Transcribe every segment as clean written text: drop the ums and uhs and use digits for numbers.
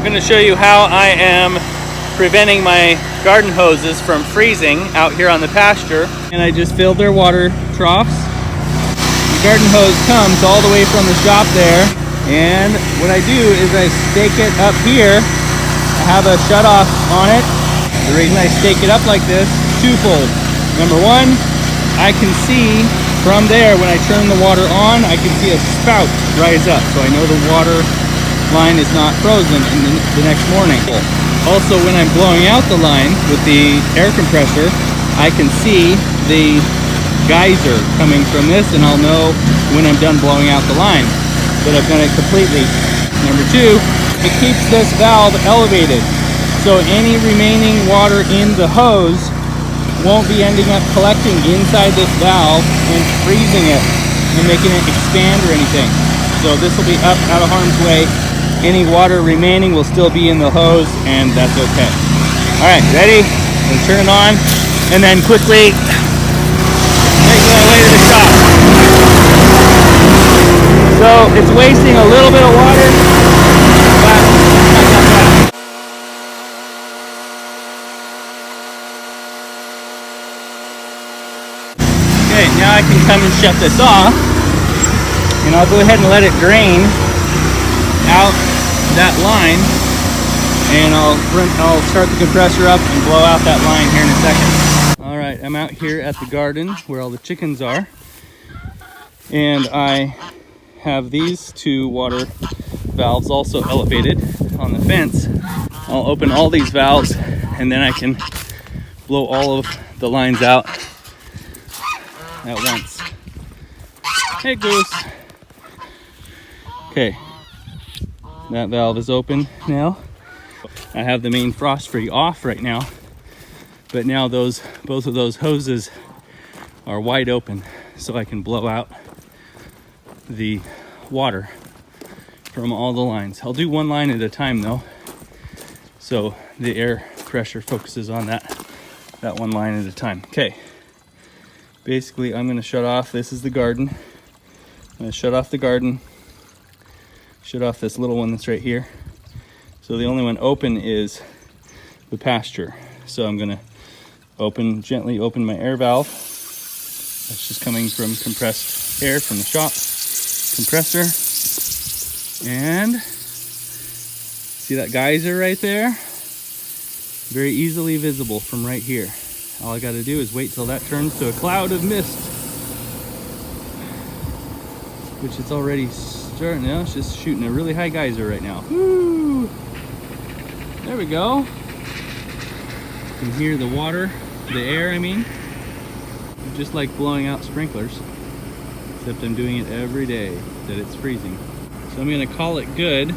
I'm going to show you how I am preventing my garden hoses from freezing out here on the pasture. And I just filled their water troughs. The garden hose comes all the way from the shop there. And what I do is I stake it up here. I have a shutoff on it. The reason I stake it up like this, twofold. Number one, I can see from there when I turn the water on, I can see a spout rise up. So I know the water line is not frozen in the next morning. Also, when I'm blowing out the line with the air compressor, I can see the geyser coming from this, and I'll know when I'm done blowing out the line that I've done it completely. Number two, it keeps this valve elevated, so any remaining water in the hose won't be ending up collecting inside this valve and freezing it and making it expand or anything. So this will be up out of harm's way. Any water remaining will still be in the hose, and that's okay. All right, ready? I'm gonna turn it on and then quickly make my way to the top. So it's wasting a little bit of water, but not that bad. Okay, now I can come and shut this off, and I'll go ahead and let it drain out that line, and I'll start the compressor up and blow out that line here in a second. All right, I'm out here at the garden where all the chickens are, and I have these two water valves also elevated on the fence. I'll open all these valves, and then I can blow all of the lines out at once. Hey, Goose. Okay, that valve is open now. I have the main frost free off right now, but now both of those hoses are wide open, so I can blow out the water from all the lines. I'll do one line at a time though, so the air pressure focuses on that one line at a time. Okay. Basically, I'm going to shut off, this is the garden. I'm going to shut off the garden, shut off this little one that's right here. So the only one open is the pasture. So I'm going to gently open my air valve. That's just coming from compressed air from the shop compressor. And see that geyser right there? Very easily visible from right here. All I got to do is wait till that turns to a cloud of mist, which it's already starting now. It's just shooting a really high geyser right now. Woo! There we go. You can hear the water, the air, I mean. Just like blowing out sprinklers, except I'm doing it every day that it's freezing. So I'm going to call it good.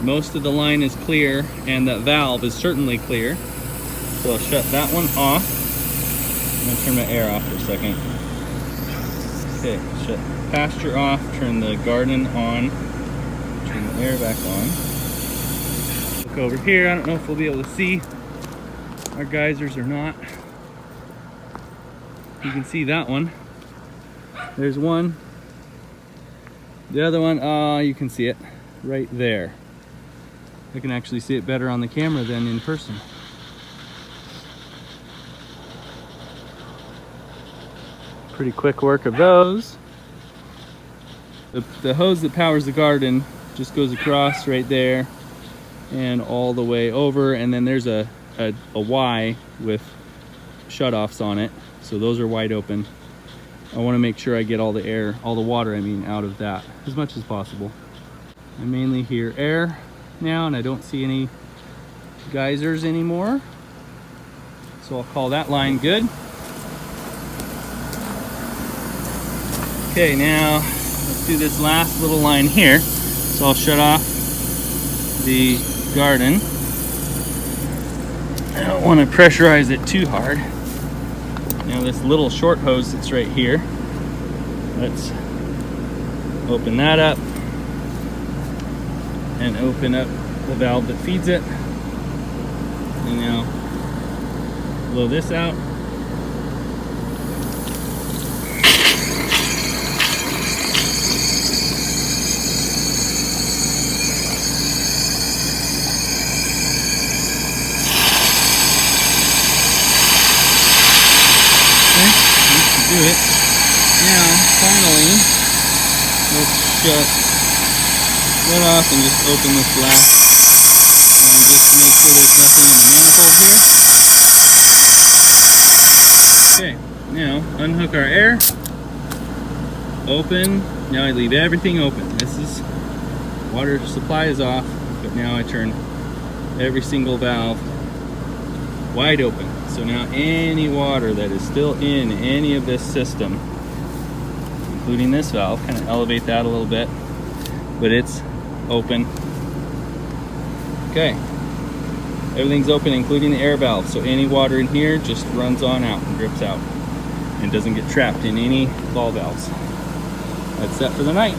Most of the line is clear, and that valve is certainly clear. So I'll shut that one off. I'm going to turn my air off for a second. Okay, shut pasture off, turn the garden on, turn the air back on. Look over here, I don't know if we'll be able to see our geysers or not. You can see that one. There's one. The other one, you can see it right there. I can actually see it better on the camera than in person. Pretty quick work of those. The hose that powers the garden just goes across right there and all the way over, and then there's a Y with shutoffs on it, so those are wide open. I want to make sure I get all the air, all the water I mean, out of that as much as possible. I mainly hear air now, and I don't see any geysers anymore, so I'll call that line good. Okay, now let's do this last little line here. So I'll shut off the garden. I don't want to pressurize it too hard. Now this little short hose that's right here, let's open that up and open up the valve that feeds it. And now blow this out. do it. Now, finally, let's shut off and just open this latch. And just make sure there's nothing in the manifold here. Okay, now unhook our air. Open. Now I leave everything open. This is, water supply is off, but now I turn every single valve wide open. So now any water that is still in any of this system, including this valve, kind of elevate that a little bit, but it's open. Okay, everything's open, including the air valve. So any water in here just runs on out and drips out and doesn't get trapped in any ball valves. That's set for the night.